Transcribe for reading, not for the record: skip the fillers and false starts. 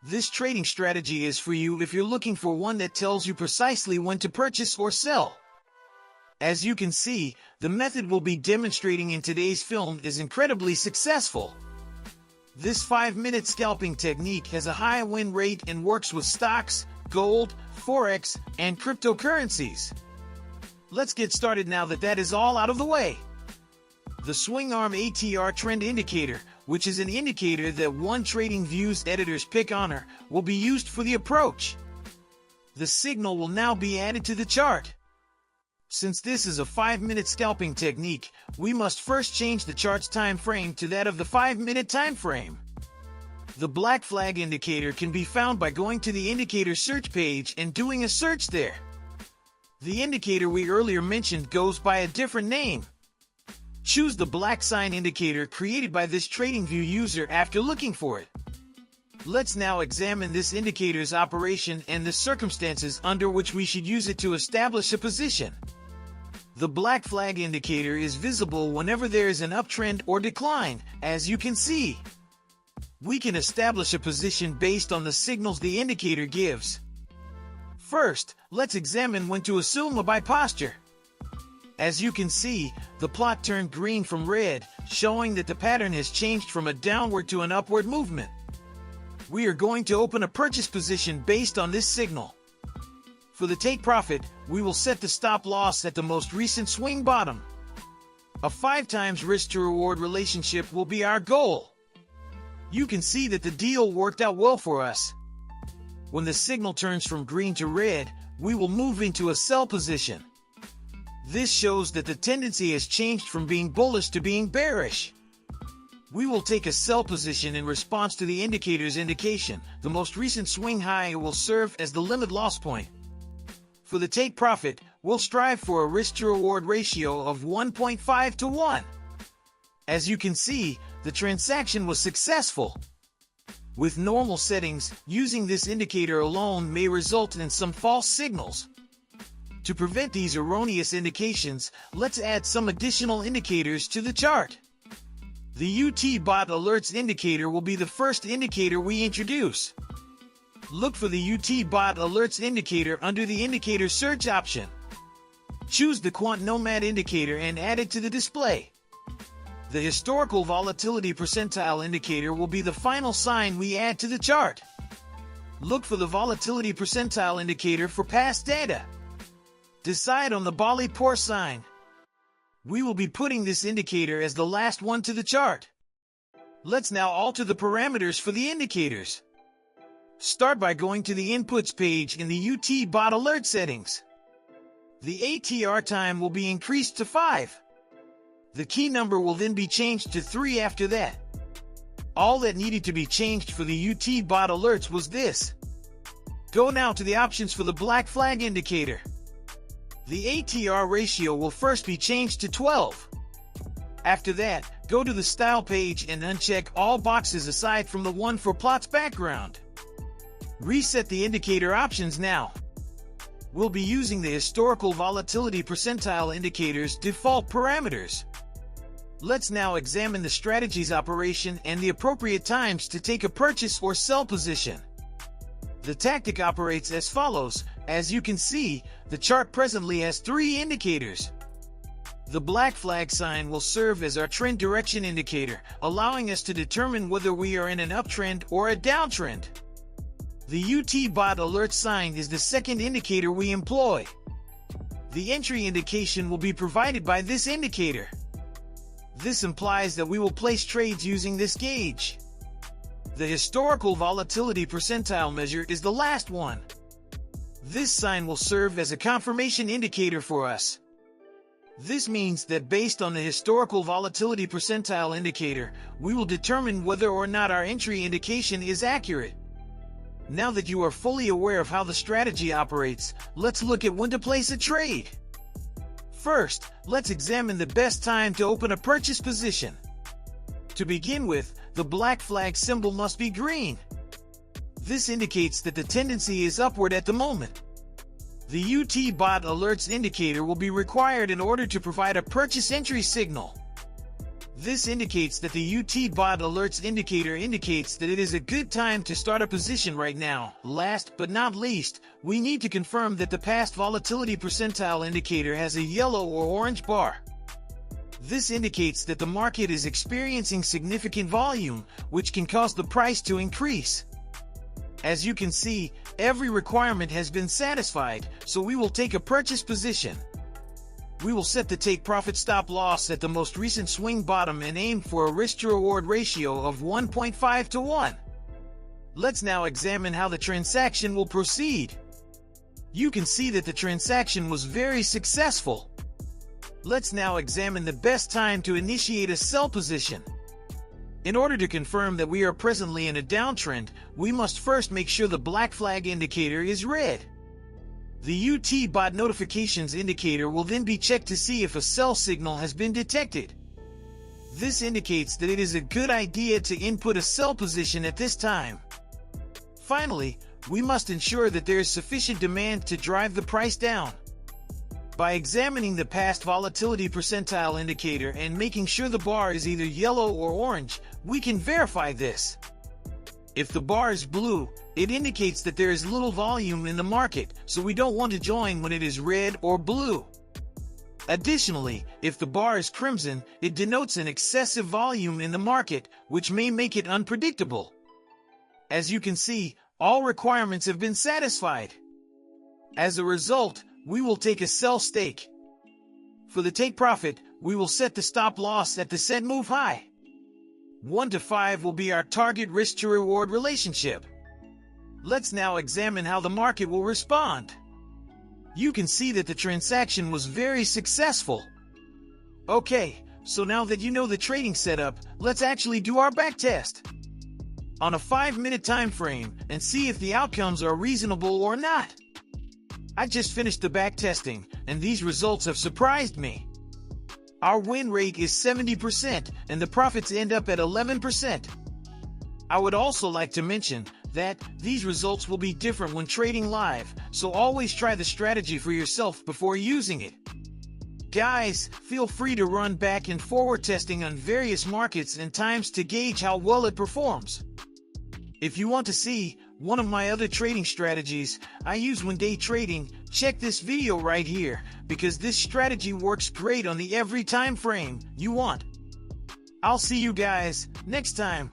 This trading strategy is for you if you're looking for one that tells you precisely when to purchase or sell. As you can see, the method we'll be demonstrating in today's film is incredibly successful. This 5-minute scalping technique has a high win rate and works with stocks, gold, forex, and cryptocurrencies. Let's get started now that is all out of the way. The swing arm ATR trend indicator, which is an indicator that one TradingView's editors pick honor, will be used for the approach. The signal will now be added to the chart. Since this is a 5-minute scalping technique, we must first change the chart's time frame to that of the 5-minute time frame. The black flag indicator can be found by going to the indicator search page and doing a search there. The indicator we earlier mentioned goes by a different name. Choose the black sign indicator created by this TradingView user after looking for it. Let's now examine this indicator's operation and the circumstances under which we should use it to establish a position. The black flag indicator is visible whenever there is an uptrend or decline, as you can see. We can establish a position based on the signals the indicator gives. First, let's examine when to assume a buy posture. As you can see, the plot turned green from red, showing that the pattern has changed from a downward to an upward movement. We are going to open a purchase position based on this signal. For the take profit, we will set the stop loss at the most recent swing bottom. A 5 times risk to reward relationship will be our goal. You can see that the deal worked out well for us. When the signal turns from green to red, we will move into a sell position. This shows that the tendency has changed from being bullish to being bearish. We will take a sell position in response to the indicator's indication. The most recent swing high will serve as the limit loss point. For the take profit, we'll strive for a risk-to-reward ratio of 1.5 to 1. As you can see, the transaction was successful. With normal settings, using this indicator alone may result in some false signals. To prevent these erroneous indications, let's add some additional indicators to the chart. The UT Bot Alerts indicator will be the first indicator we introduce. Look for the UT Bot Alerts indicator under the indicator search option. Choose the Quant Nomad indicator and add it to the display. The Historical Volatility Percentile indicator will be the final sign we add to the chart. Look for the Volatility Percentile indicator for past data. Decide on the Bali Pour sign. We will be putting this indicator as the last one to the chart. Let's now alter the parameters for the indicators. Start by going to the Inputs page in the UT Bot Alert settings. The ATR time will be increased to 5. The key number will then be changed to 3 after that. All that needed to be changed for the UT Bot Alerts was this. Go now to the options for the black flag indicator. The ATR ratio will first be changed to 12. After that, go to the Style page and uncheck all boxes aside from the one for Plot's background. Reset the indicator options now. We'll be using the Historical Volatility Percentile indicator's default parameters. Let's now examine the strategy's operation and the appropriate times to take a purchase or sell position. The tactic operates as follows. As you can see, the chart presently has 3 indicators. The black flag sign will serve as our trend direction indicator, allowing us to determine whether we are in an uptrend or a downtrend. The UT Bot Alert sign is the second indicator we employ. The entry indication will be provided by this indicator. This implies that we will place trades using this gauge. The Historical Volatility Percentile measure is the last one. This sign will serve as a confirmation indicator for us. This means that based on the Historical Volatility Percentile indicator, we will determine whether or not our entry indication is accurate. Now that you are fully aware of how the strategy operates, let's look at when to place a trade. First, let's examine the best time to open a purchase position. To begin with, the black flag symbol must be green. This indicates that the tendency is upward at the moment. The UT Bot Alerts indicator will be required in order to provide a purchase entry signal. This indicates that the UT bot alerts indicator indicates that it is a good time to start a position right now. Last but not least, we need to confirm that the past volatility percentile indicator has a yellow or orange bar. This indicates that the market is experiencing significant volume, which can cause the price to increase. As you can see, every requirement has been satisfied, so we will take a purchase position. We will set the take profit stop loss at the most recent swing bottom and aim for a risk to reward ratio of 1.5 to 1. Let's now examine how the transaction will proceed. You can see that the transaction was very successful. Let's now examine the best time to initiate a sell position. In order to confirm that we are presently in a downtrend, we must first make sure the black flag indicator is red. The UT bot notifications indicator will then be checked to see if a sell signal has been detected. This indicates that it is a good idea to input a sell position at this time. Finally, we must ensure that there is sufficient demand to drive the price down. By examining the past volatility percentile indicator and making sure the bar is either yellow or orange, we can verify this. If the bar is blue, it indicates that there is little volume in the market, so we don't want to join when it is red or blue. Additionally, if the bar is crimson, it denotes an excessive volume in the market, which may make it unpredictable. As you can see, all requirements have been satisfied. As a result, we will take a sell stake. For the take profit, we will set the stop loss at the set move high. 1 to 5 will be our target risk to reward relationship. Let's now examine how the market will respond. You can see that the transaction was very successful. Okay, so now that you know the trading setup, let's actually do our backtest on a 5-minute time frame and see if the outcomes are reasonable or not. I just finished the backtesting, and these results have surprised me. Our win rate is 70%, and the profits end up at 11%. I would also like to mention that these results will be different when trading live, so always try the strategy for yourself before using it. Guys, feel free to run back and forward testing on various markets and times to gauge how well it performs. If you want to see one of my other trading strategies I use when day trading, check this video right here, because this strategy works great on the every time frame you want. I'll see you guys next time.